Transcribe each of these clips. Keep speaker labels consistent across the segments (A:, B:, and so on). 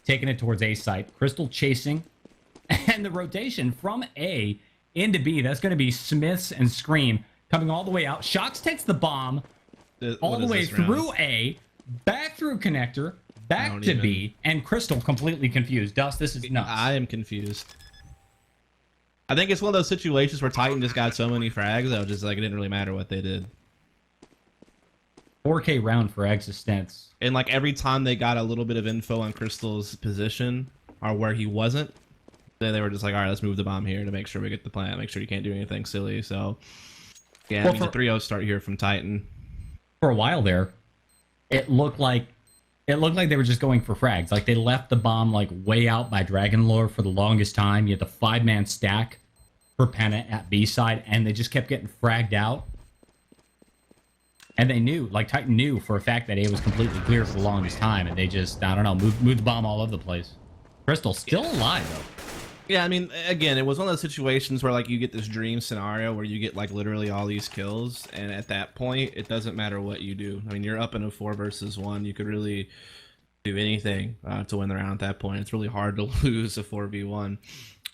A: taking it towards A site. Crystal chasing. And the rotation from A into B, that's going to be Smiths and Scream coming all the way out. Shocks takes the bomb all the way through A, back through connector, back to B, and Crystal completely confused. Dust, this is nuts.
B: I am confused. I think it's one of those situations where Titan just got so many frags that it just like it didn't really matter what they did.
A: 4K round for existence.
B: And like every time they got a little bit of info on Crystal's position or where he wasn't, then they were just like, all right, let's move the bomb here to make sure we get the plant, make sure you can't do anything silly. So yeah, well, I mean, the 3-0 start here from Titan.
A: For a while there, it looked like they were just going for frags. Like they left the bomb like way out by Dragon Lore for the longest time. You had the 5-man stack for Penta at B side, and they just kept getting fragged out. And they knew, like Titan knew for a fact that A was completely clear for the longest time, and they just, I don't know, moved the bomb all over the place. Crystal still alive though.
B: Yeah, I mean, again, it was one of those situations where like you get this dream scenario where you get like literally all these kills, and at that point, it doesn't matter what you do. I mean, you're up in a 4 versus 1. You could really do anything to win the round at that point. It's really hard to lose a 4v1.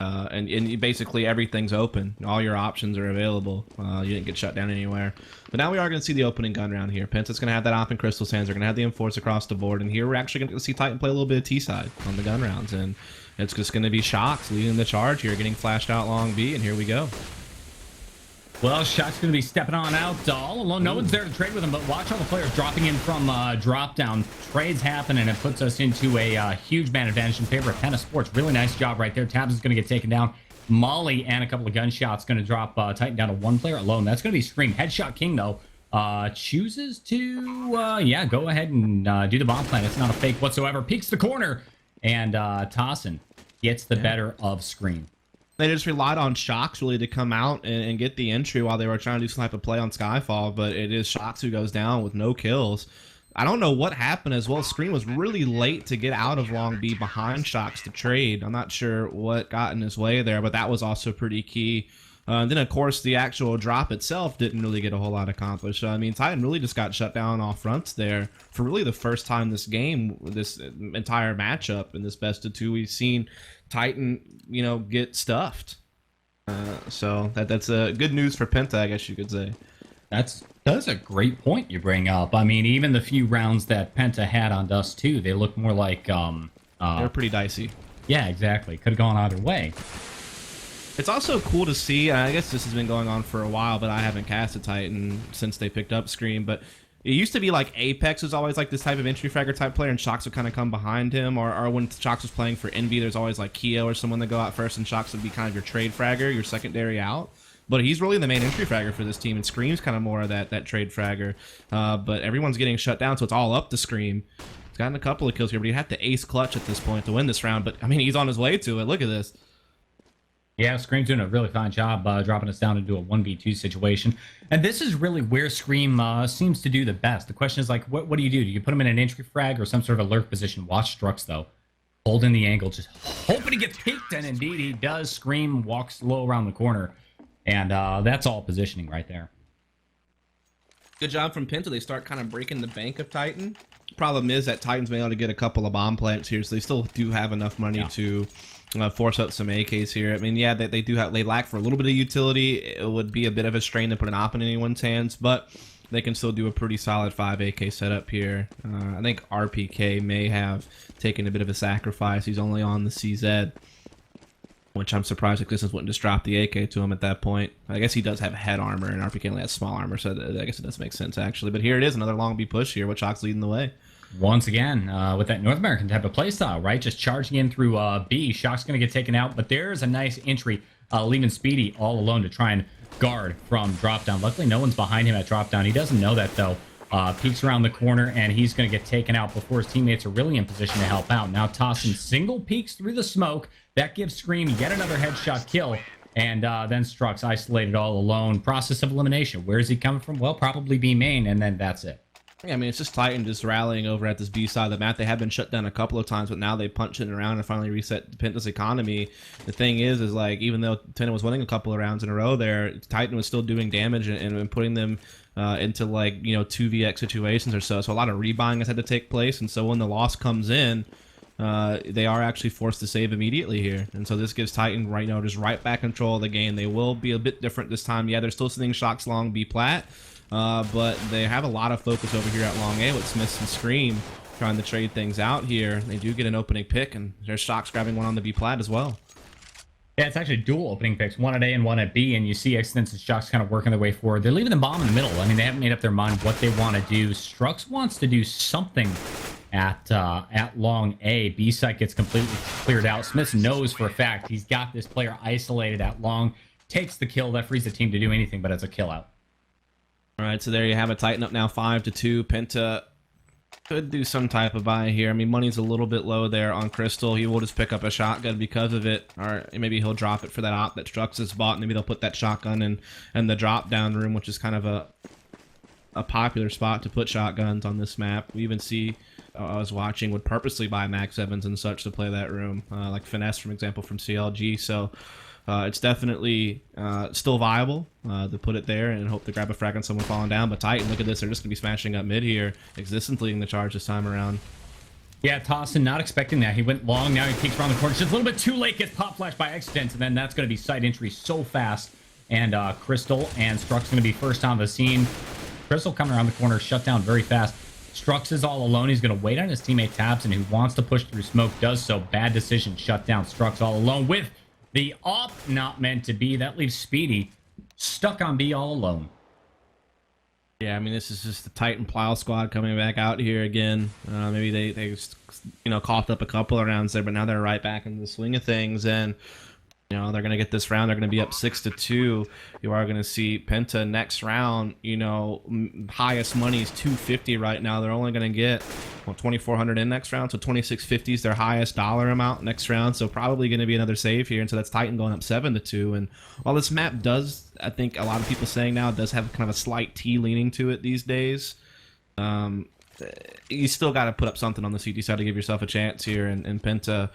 B: And basically everything's open. All your options are available. You didn't get shut down anywhere. But now we are going to see the opening gun round here. Penta's going to have that op in Crystal's hands. They're going to have the Enforce across the board. And here we're actually going to see Titan play a little bit of T-side on the gun rounds. And it's just going to be Shocks leading the charge here, getting flashed out long B. And here we go.
A: Well, Shock's going to be stepping on out all alone. No one's there to trade with him, but watch all the players dropping in from drop down. Trades happen, and it puts us into a huge man advantage in favor of Penta Sports. Really nice job right there. Tabs is going to get taken down. Molly and a couple of gunshots going to drop Titan down to 1 player alone. That's going to be Scream. Headshot King, though, chooses to, yeah, go ahead and do the bomb plan. It's not a fake whatsoever. Peeks the corner, and Tossin gets the better of Scream.
B: They just relied on Shocks really to come out and get the entry while they were trying to do some type of play on Skyfall, but it is Shocks who goes down with no kills. I don't know what happened as well. Scream was really late to get out of Long B behind Shocks to trade. I'm not sure what got in his way there, but that was also pretty key. And then, of course, the actual drop itself didn't really get a whole lot accomplished. So, I mean, Titan really just got shut down off fronts there for really the first time this game, this entire matchup in this best of 2. We've seen Titan, you know, get stuffed. So that's good news for Penta, I guess you could say.
A: That's a great point you bring up. I mean, even the few rounds that Penta had on Dust 2, they look more like...
B: they're pretty dicey.
A: Yeah, exactly. Could have gone either way.
B: It's also cool to see, I guess this has been going on for a while, but I haven't casted Titan since they picked up Scream, but it used to be like Apex was always like this type of entry fragger type player, and Shocks would kind of come behind him, or when Shocks was playing for Envy, there's always like Keo or someone that go out first, and Shocks would be kind of your trade fragger, your secondary out. But he's really the main entry fragger for this team, and Scream's kind of more of that trade fragger. But everyone's getting shut down, so it's all up to Scream. He's gotten a couple of kills here, but he'd have to ace clutch at this point to win this round, but I mean, he's on his way to it. Look at this.
A: Yeah, Scream's doing a really fine job dropping us down into a 1v2 situation. And this is really where Scream seems to do the best. The question is, like, what do? Do you put him in an entry frag or some sort of alert position? Watch Strux, though. Holding the angle, just hoping to get peeked, and indeed he does. Scream walks low around the corner. And that's all positioning right there.
B: Good job from Penta. They start kind of breaking the bank of Titan. Problem is that Titan's been able to get a couple of bomb plants here, so they still do have enough money to force out some AKs here. I mean, yeah, they lack for a little bit of utility. It would be a bit of a strain to put an op in anyone's hands, but they can still do a pretty solid 5 AK setup here. I think RPK may have taken a bit of a sacrifice. He's only on the CZ, which I'm surprised Existence wouldn't just drop the AK to him at that point. I guess he does have head armor, and RPK only has small armor, so I guess it does make sense, actually. But here it is, another long B push here with Shock's leading the way.
A: Once again, with that North American type of playstyle, right? Just charging in through B. Shock's going to get taken out, but there's a nice entry, leaving Speedy all alone to try and guard from drop down. Luckily, no one's behind him at drop down. He doesn't know that, though. Peeks around the corner, and he's going to get taken out before his teammates are really in position to help out. Now Tossin single peeks through the smoke. That gives Scream yet another headshot kill, and then Strux isolated all alone. Process of elimination. Where is he coming from? Well, probably B main, and then that's it.
B: Yeah, I mean, it's just Titan just rallying over at this B side of the map. They have been shut down a couple of times, but now they punch it around and finally reset Penta's economy. The thing is like, even though Penta was winning a couple of rounds in a row there, Titan was still doing damage and putting them into, like, you know, 2vx situations or so. So a lot of rebuying has had to take place, and so when the loss comes in, they are actually forced to save immediately here. And so this gives Titan just right back control of the game. They will be a bit different this time. Yeah, they're still sending shocks long B plat, but they have a lot of focus over here at long A with Smiths and Scream trying to trade things out here. They do get an opening pick, and there's shocks grabbing one on the B plat as well.
A: Yeah, it's actually dual opening picks, one at A and one at B, and you see Extents and Shocks kind of working their way forward. They're leaving the bomb in the middle. I mean, they haven't made up their mind what they want to do. Strux wants to do something at long A. B site gets completely cleared out. Smith knows for a fact he's got this player isolated at long. Takes the kill. That frees the team to do anything, but it's a kill out.
B: All right, so there you have it. Titan up now 5-2. Penta could do some type of buy here. I mean, money's a little bit low there on Crystal. He will just pick up a shotgun because of it, or maybe he'll drop it for that op that Strux has bought. Maybe they'll put that shotgun in the drop down room, which is kind of a popular spot to put shotguns on this map. We even see, I was watching, would purposely buy Max 7s and such to play that room, like Finesse, for example, from CLG. So it's definitely still viable to put it there and hope to grab a frag on someone falling down. But Titan, look at this. They're just going to be smashing up mid here. Existence leading the charge this time around.
A: Yeah, Tossin not expecting that. He went long. Now he peeks around the corner. Just a little bit too late. Gets pop flash by Extents, and then that's going to be side entry so fast. And Crystal and Strux going to be first on the scene. Crystal coming around the corner, shut down very fast. Strux is all alone. He's going to wait on his teammate Tabs, and who wants to push through smoke does so. Bad decision. Shut down. Strux all alone with the op not meant to be. That leaves Speedy stuck on B all alone.
B: Yeah, I mean, this is just the Titan Plow squad coming back out here again. Maybe they just, coughed up a couple of rounds there, but now they're right back in the swing of things. And they're going to get this round. They're going to be up 6-2. You are going to see Penta next round. Highest money is 250 right now. They're only going to get 2,400 in next round. So 2,650 is their highest dollar amount next round. So probably going to be another save here. And so that's Titan going up 7-2. And while this map does, I think a lot of people saying now, it does have kind of a slight T leaning to it these days. You still got to put up something on the CT side to give yourself a chance here, and Penta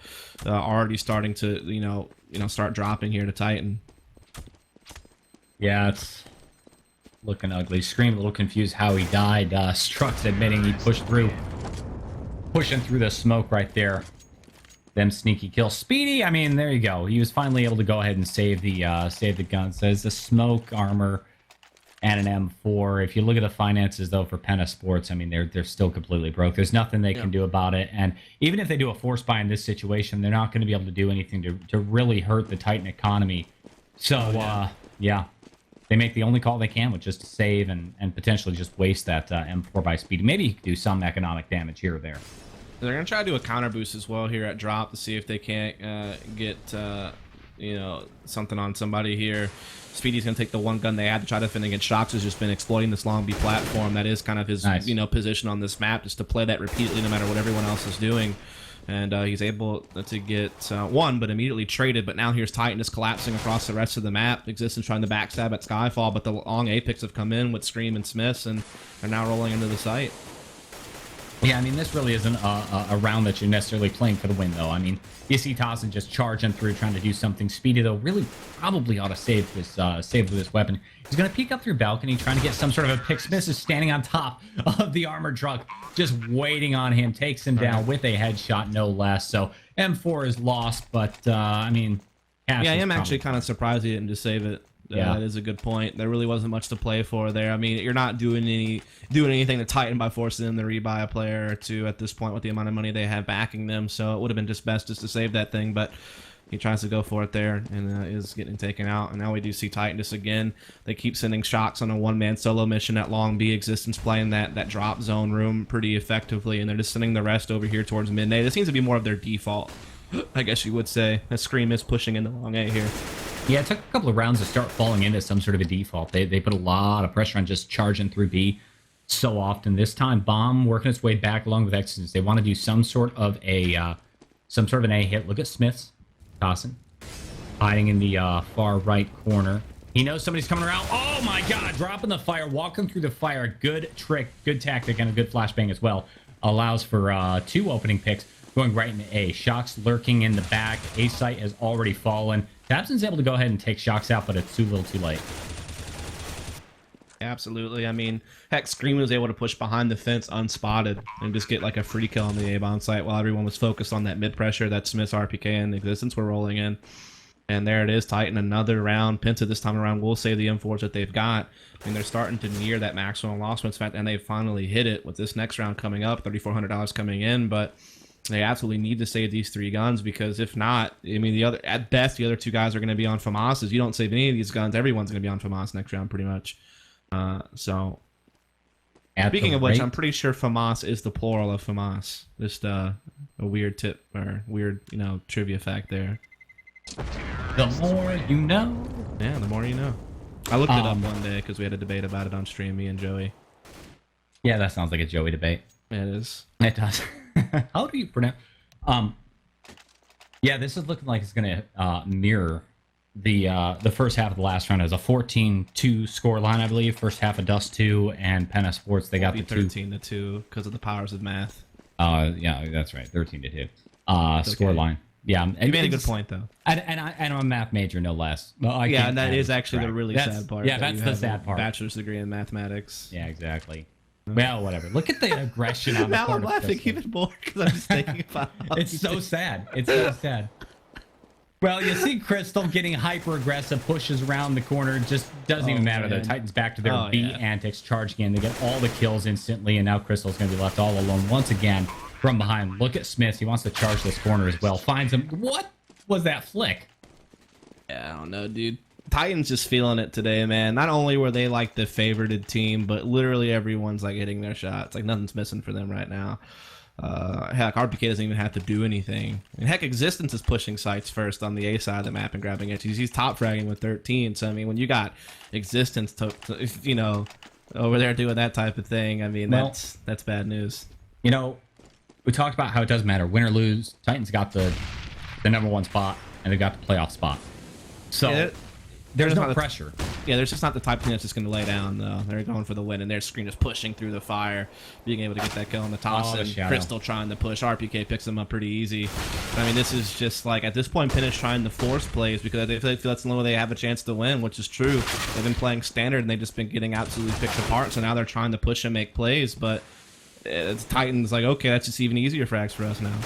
B: already starting to start dropping here to Titan.
A: Yeah, it's looking ugly. Scream a little confused how he died. Strux admitting he pushing through the smoke right there. Them sneaky kills. Speedy, I mean, there you go. He was finally able to go ahead and save the gun. Says the smoke armor and an M4. If you look at the finances, though, for Penta Sports, I mean, they're still completely broke. There's nothing they can do about it. And even if they do a force buy in this situation, they're not going to be able to do anything to really hurt the Titan economy. So, yeah, they make the only call they can, which is to save and potentially just waste that M4 by Speedy. Maybe he could do some economic damage here or there.
B: They're going to try to do a counter boost as well here at drop to see if they can't get something on somebody here. Speedy's going to take the one gun they had to try to defend against Shocks. Has just been exploiting this long B platform. That is kind of his position on this map, just to play that repeatedly no matter what everyone else is doing. And he's able to get one, but immediately traded. But now here's Titan just collapsing across the rest of the map. Existence trying to backstab at Skyfall, but the long Apex have come in with Scream and Smiths, and are now rolling into the site.
A: Yeah, I mean, this really isn't a round that you're necessarily playing for the win, though. I mean, you see Tossin just charging through, trying to do something. Speedy, though, really probably ought to save with this weapon. He's going to peek up through balcony, trying to get some sort of a pick. Smith is standing on top of the armored truck, just waiting on him. Takes him down with a headshot, no less. So M4 is lost, but, I mean...
B: Yeah, I am actually kind of surprised he didn't just save it. Yeah, that is a good point. There really wasn't much to play for there. I mean, you're not doing anything to Titan by forcing them to rebuy a player or two at this point with the amount of money they have backing them. So it would have been just best just to save that thing, but he tries to go for it there and is getting taken out. And now we do see Titan just again. They keep sending shocks on a one-man solo mission at long B. Existence playing that drop zone room pretty effectively, and they're just sending the rest over here towards midnight. This seems to be more of their default, I guess you would say. That Scream is pushing into long A here.
A: Yeah, it took a couple of rounds to start falling into some sort of a default. They put a lot of pressure on just charging through B so often. This time, Bomb working its way back along with Exodus. They want to do some sort of an A hit. Look at Smiths, Tossin, hiding in the far right corner. He knows somebody's coming around. Oh my God! Dropping the fire, walking through the fire. Good trick, good tactic, and a good flashbang as well. Allows for 2 opening picks going right into A. Shocks lurking in the back. A site has already fallen. Tabson's able to go ahead and take Shocks out, but it's too little too late.
B: Absolutely. I mean, heck, Scream was able to push behind the fence unspotted and just get like a free kill on the A-bomb site while everyone was focused on that mid pressure that Smith's RPK and Existence were rolling in. And there it is, Titan, another round. Penta this time around will save the M4s that they've got. I mean, they're starting to near that maximum loss wins fact, and they finally hit it with this next round coming up, $3,400 coming in, but they absolutely need to save these 3 guns, because if not, I mean, at best, the other 2 guys are going to be on FAMAS. If you don't save any of these guns, everyone's going to be on FAMAS next round, pretty much. So, speaking of which, I'm pretty sure FAMAS is the plural of FAMAS. Just a weird tip, or weird, trivia fact there.
A: The more you know.
B: Yeah, the more you know. I looked it up one day because we had a debate about it on stream, me and Joey.
A: Yeah, that sounds like a Joey debate.
B: Yeah, it is.
A: It does. How do you pronounce? Yeah, this is looking like it's going to mirror the first half of the last round. It was a 14-2 score line, I believe. First half of Dust 2 and Penta Sports. They got the
B: 13-2 because of the powers of math.
A: Yeah, that's right. 13-2. Score line. Yeah,
B: you made a good point though.
A: And I'm a math major, no less. Well,
B: yeah, and that is actually the really sad part.
A: Yeah, that's the sad part.
B: Bachelor's degree in mathematics.
A: Yeah, exactly. Well, whatever. Look at the aggression on the
B: now
A: part
B: I'm laughing even more because I'm just thinking about
A: it's so sad. It's so sad. Well, you see Crystal getting hyper aggressive, pushes around the corner, just doesn't even matter. The Titans back to their B antics, charging in. They get all the kills instantly, and now Crystal's going to be left all alone once again from behind. Look at Smith. He wants to charge this corner as well. Finds him. What was that flick?
B: Yeah, I don't know, dude. Titans just feeling it today, man. Not only were they like the favorited team, but literally everyone's like hitting their shots. Like nothing's missing for them right now. Heck, RPK doesn't even have to do anything. And heck, Existence is pushing sites first on the A side of the map and grabbing edges. He's top fragging with 13. So I mean, when you got Existence, over there doing that type of thing, I mean, that's bad news.
A: We talked about how it doesn't matter win or lose. Titans got the #1 spot and they got the playoff spot. So there's no pressure.
B: There's just not the type of team that's just going to lay down, though. They're going for the win, and their Screen is pushing through the fire, being able to get that kill on the toss, and Crystal trying to push. RPK picks them up pretty easy. But, I mean, this is just like, at this point, Penta's trying to force plays because they feel that's the only way they have a chance to win, which is true. They've been playing standard, and they've just been getting absolutely picked apart, so now they're trying to push and make plays, but it's Titans like, okay, that's just even easier frags for us now.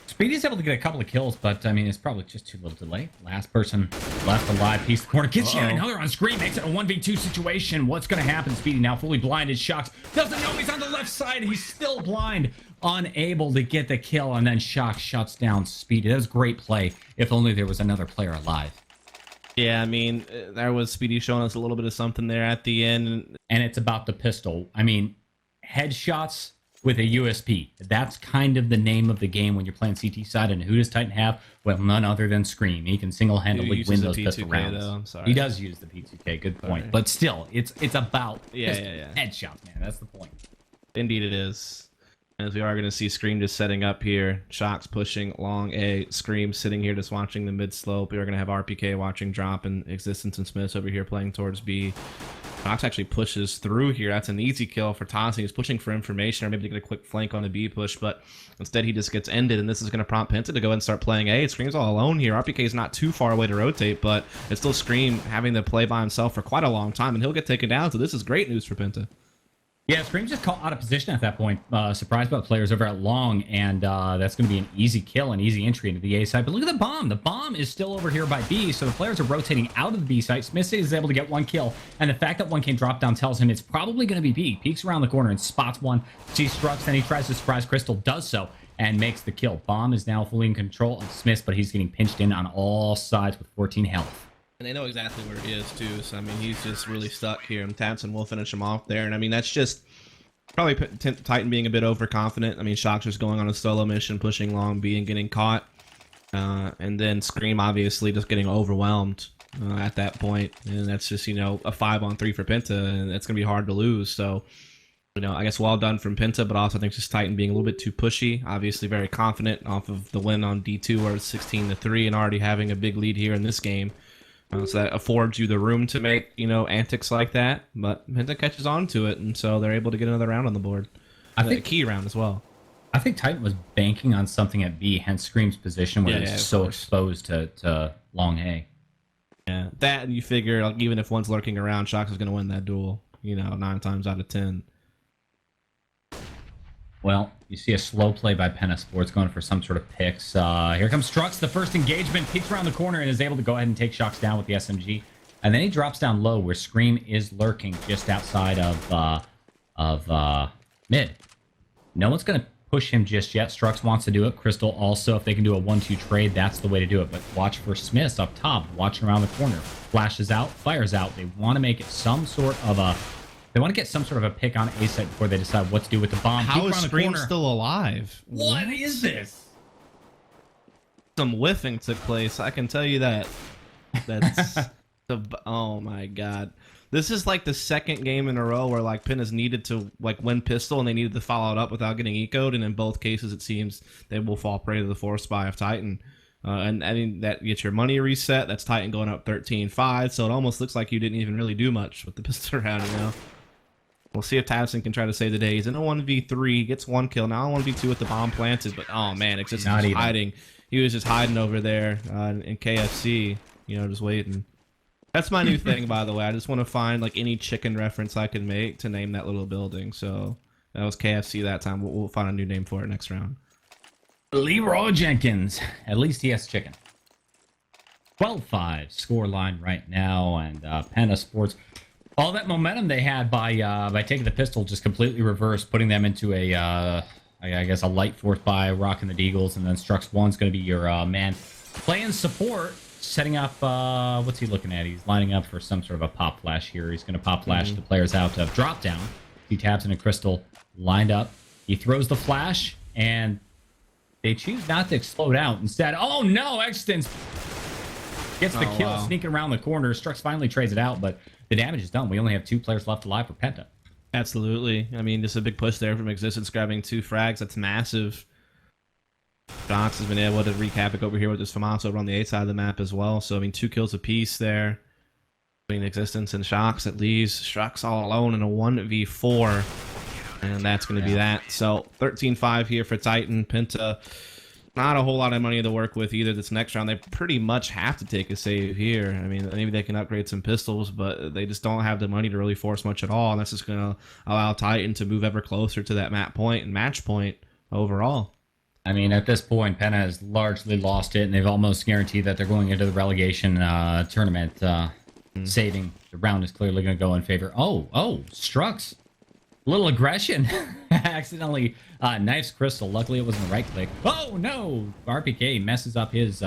A: Speedy's able to get a couple of kills, but I mean, it's probably just too little delay. Last person left alive, piece of the corner. Gets yet another on screen, makes it a 1v2 situation. What's going to happen? Speedy now fully blinded. Shocks doesn't know he's on the left side. He's still blind, unable to get the kill, and then Shock shuts down Speedy. That was great play. If only there was another player alive.
B: Yeah, I mean, there was Speedy showing us a little bit of something there at the end.
A: And it's about the pistol. I mean, headshots with a USP. That's kind of the name of the game when you're playing CT side. And who does Titan have? Well, none other than Scream. He can single-handedly win those pistol rounds.
B: I'm sorry.
A: He does use the P2K. Good point. Sorry. But still, it's about
B: headshots,
A: man. That's the point.
B: Indeed it is. As we are going to see Scream just setting up here. Shocks pushing long A. Scream sitting here just watching the mid slope. We are going to have RPK watching drop, and Existence and Smiths over here playing towards B. Fox actually pushes through here. That's an easy kill for Tossing. He's pushing for information or maybe to get a quick flank on the B push, but instead he just gets ended, and this is going to prompt Penta to go ahead and start playing A. Scream's all alone here. RPK is not too far away to rotate, but it's still Scream having to play by himself for quite a long time, and he'll get taken down, so this is great news for Penta.
A: Yeah, Scream's just caught out of position at that point. Surprised by the players over at Long, and that's going to be an easy kill, an easy entry into the A site. But look at the bomb. The bomb is still over here by B, so the players are rotating out of the B site. Smith is able to get one kill, and the fact that one can drop down tells him it's probably going to be B. Peeks around the corner and spots one. Sees Strux, then he tries to surprise Crystal, does so, and makes the kill. Bomb is now fully in control of Smith, but he's getting pinched in on all sides with 14 health.
B: And they know exactly where he is, too. So, I mean, he's just really stuck here. And Tatson will finish him off there. And, I mean, that's just probably Titan being a bit overconfident. I mean, Shock's just going on a solo mission, pushing long B and getting caught. And then Scream, obviously, just getting overwhelmed at that point. And that's just, a 5-on-3 for Penta. And it's going to be hard to lose. So, I guess well done from Penta. But also, I think just Titan being a little bit too pushy. Obviously, very confident off of the win on D2 where it's 16-3 and already having a big lead here in this game. So that affords you the room to make, antics like that. But Penta catches on to it, and so they're able to get another round on the board. I think a key round as well.
A: I think Titan was banking on something at B, hence Scream's position where he's so exposed to long A.
B: Yeah, that, and you figure like even if one's lurking around, Shox is going to win that duel. 9 times out of 10.
A: Well, you see a slow play by PENTA Sports going for some sort of picks. Here comes Strux, the first engagement, peeks around the corner and is able to go ahead and take Shox down with the SMG. And then he drops down low where Scream is lurking just outside of mid. No one's going to push him just yet. Strux wants to do it. Crystal also, if they can do a 1-2 trade, that's the way to do it. But watch for Smiths up top, watching around the corner. Flashes out, fires out. They want to make it some sort of a... They want to get some sort of a pick on A site before they decide what to do with the bomb.
B: How is Scream still alive?
A: What is this?
B: Some whiffing took place. I can tell you that. That's oh my god. This is like the second game in a row where like PENTA's needed to like win pistol and they needed to follow it up without getting ecoed, and in both cases it seems they will fall prey to the force buy of Titan. And I mean that gets your money reset. That's Titan going up 13-5, so it almost looks like you didn't even really do much with the pistol round. We'll see if Tavson can try to save the day. He's in a 1v3, gets 1 kill. Now a 1v2 with the bomb planted, but oh man, it's just hiding. He was just hiding over there in KFC, just waiting. That's my new thing, by the way. I just want to find like any chicken reference I can make to name that little building. So that was KFC that time. We'll find a new name for it next round.
A: Leroy Jenkins. At least he has chicken. 12-5 score line right now, and PENTA Sports. All that momentum they had by taking the pistol just completely reversed, putting them into a, I guess, a light fourth by rocking the Deagles, and then Strux 1's going to be your man playing support, setting up, what's he looking at? He's lining up for some sort of a pop flash here. He's going to pop flash the players out of drop down. He taps in a Crystal lined up. He throws the flash, and they choose not to explode out. Instead, oh no, Extens gets the kill, sneaking around the corner. Strux finally trades it out, but the damage is done. We only have 2 players left alive for PENTA.
B: Absolutely. I mean, just a big push there from Existence, grabbing 2 frags. That's massive. Shox has been able to wreak havoc over here with this FAMAS over on the A side of the map as well. So, I mean, 2 kills apiece there between Existence and Shox. That leaves Strux all alone in a 1v4. And that's going to be that. So, 13-5 here for Titan. PENTA, not a whole lot of money to work with either this next round. They pretty much have to take a save here. I mean, maybe they can upgrade some pistols, but they just don't have the money to really force much at all. And that's just going to allow Titan to move ever closer to that map point and match point overall.
A: I mean, at this point, PENTA has largely lost it, and they've almost guaranteed that they're going into the relegation tournament. Saving the round is clearly going to go in favor. Oh, Strux. Little aggression. Accidentally knifes Crystal. Luckily, it wasn't the right click. Oh, no. RPK messes up his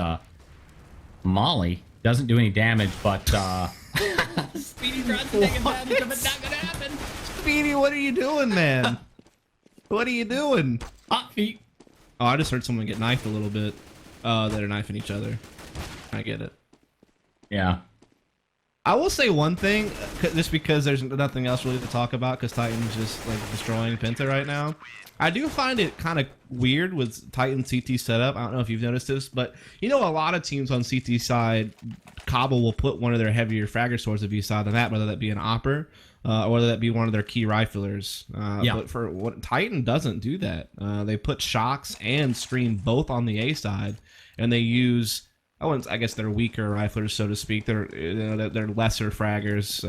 A: molly. Doesn't do any damage, but Speedy tries to take advantage of it. Not going to happen.
B: Speedy, what are you doing, man? What are you doing?
A: Hot feet.
B: Oh, I just heard someone get knifed a little bit. They're knifing each other. I get it.
A: Yeah.
B: I will say one thing, just because there's nothing else really to talk about, because Titan's just like destroying PENTA right now. I do find it kind of weird with Titan CT setup. I don't know if you've noticed this, but a lot of teams on CT side, Cobble will put one of their heavier fragger swords to B side of that, whether that be an Opper or whether that be one of their key riflers. But for what Titan doesn't do that. They put Shox and Scream both on the A side, and they use, I guess they're weaker riflers, so to speak. They're lesser fraggers,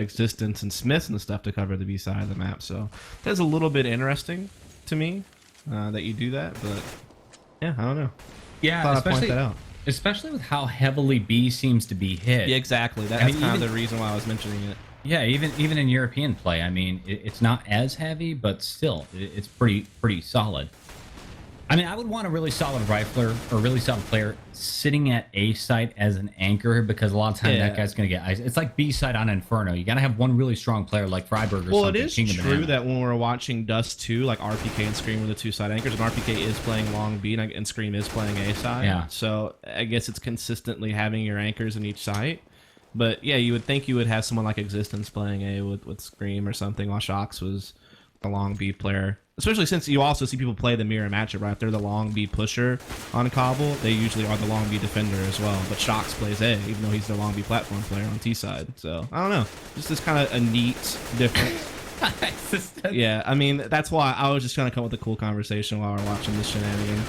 B: Existence and Smiths and stuff to cover the B side of the map. So that's a little bit interesting to me that you do that, but yeah, I don't know.
A: Yeah,
B: I'd point that out.
A: Especially with how heavily B seems to be hit.
B: Yeah, exactly. That's kind of the reason why I was mentioning it.
A: Yeah, even in European play, I mean, it's not as heavy, but still, it's pretty solid. I mean, I would want a really solid rifler or a really solid player sitting at A site as an anchor, because a lot of times that guy's going to get ice. It's like B site on Inferno. You got to have one really strong player like Freiburg or something.
B: Well, it is true that when we're watching Dust 2, like RPK and Scream were the 2 side anchors, and RPK is playing long B and Scream is playing A side.
A: Yeah.
B: So I guess it's consistently having your anchors in each site. But yeah, you would think you would have someone like Existence playing A with Scream or something, while Shox was a long B player. Especially since you also see people play the mirror matchup, right? If they're the long B pusher on Cobble, they usually are the long B defender as well. But Shox plays A, even though he's the long B platform player on T side. So, I don't know. Just this kind of a neat difference. Yeah, I mean, that's why I was just trying to come up with a cool conversation while we're watching this shenanigan.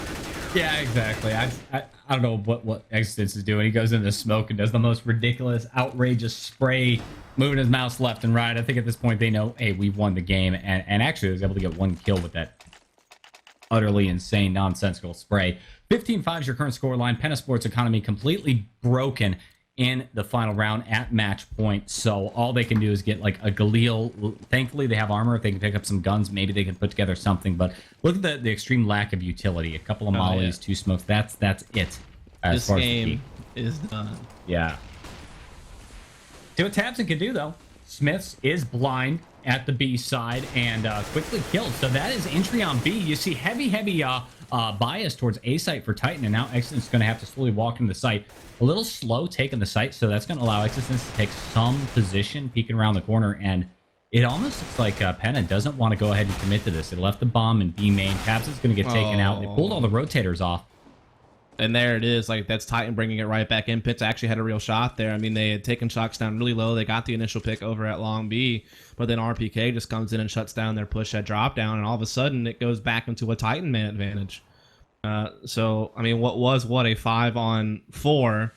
A: Yeah, exactly. I don't know what Existence is doing. He goes into smoke and does the most ridiculous, outrageous spray, moving his mouse left and right. I think at this point they know, hey, we won the game, and actually was able to get one kill with that utterly insane, nonsensical spray. 15-5 is your current score line. Penta Sports economy completely broken in the final round at match point. So all they can do is get like a Galil. Thankfully, they have armor. If they can pick up some guns, maybe they can put together something. But look at the extreme lack of utility. A couple of mollies, 2 smokes. That's it.
B: This game is done.
A: Yeah. See what Tabson can do, though. Smiths is blind at the B side and quickly killed. So that is entry on B. You see heavy bias towards A site for Titan, and now Existence is going to have to slowly walk into the site. A little slow taking the site, so that's going to allow Existence to take some position, peeking around the corner, and it almost looks like Penta doesn't want to go ahead and commit to this. It left the bomb in B main. Tabson's going to get taken out. They pulled all the rotators off.
B: And there it is. Like, that's Titan bringing it right back in. Penta actually had a real shot there. I mean, they had taken shots down really low. They got the initial pick over at Long B, but then RPK just comes in and shuts down their push at drop down, and all of a sudden it goes back into a Titan man advantage. So, I mean, what was a 5-on-4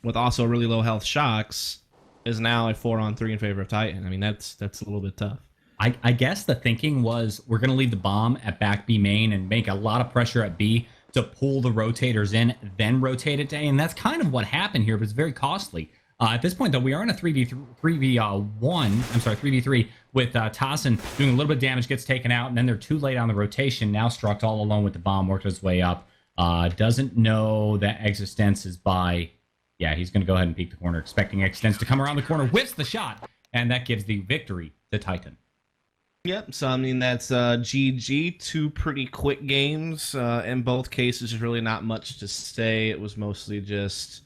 B: with also really low health shocks is now a 4-on-3 in favor of Titan. I mean, that's a little bit tough.
A: I guess the thinking was we're going to leave the bomb at back B main and make a lot of pressure at B to pull the rotators in, then rotate it to A. And that's kind of what happened here, but it's very costly. At this point, though, we are in a 3v3 with Tassin doing a little bit of damage, gets taken out, and then they're too late on the rotation. Now Struct all alone with the bomb, worked his way up. Doesn't know that Existence is by... Yeah, he's going to go ahead and peek the corner, expecting Existence to come around the corner, whiffs the shot, and that gives the victory to Titan.
B: Yep, so I mean, that's GG. 2 pretty quick games. In both cases, there's really not much to say. It was mostly just